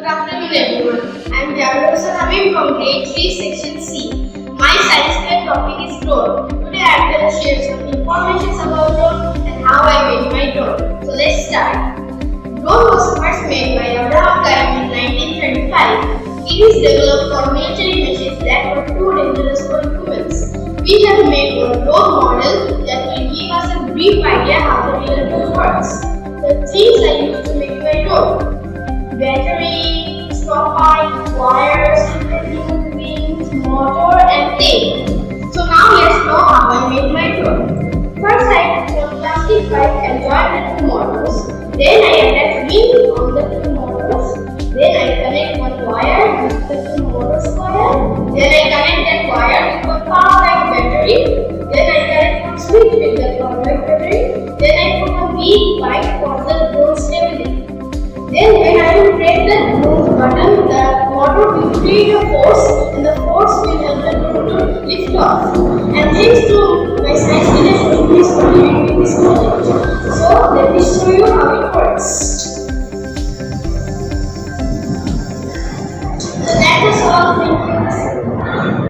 Good afternoon everyone. I am devote from grade 3 section C. My science fair topic is drone. Today I am going to share some information about drone and how I made my drone. So let's start. Drone was first made by Abraham in 1935. It is developed for military missions that were too dangerous for humans. We have made a drone model that will give us a brief idea how the real drone works. The things I used to make my drone: battery, stop pipe, wires, wings, motor and tape. So now let's know how I made my drone. First I took a plastic pipe and joined the two motors. Then I attach wings on the two motors. Then I connect one wire with the two motors wire. Then I connect that wire with a power bank battery. Then I connect one switch with the power bank battery. Then I put a weak pipe for the drone stability. Then when I will press the drone button, the motor will create a force and the force will help the drone to lift off. And thanks to my science village, this project. So let me show you how it works.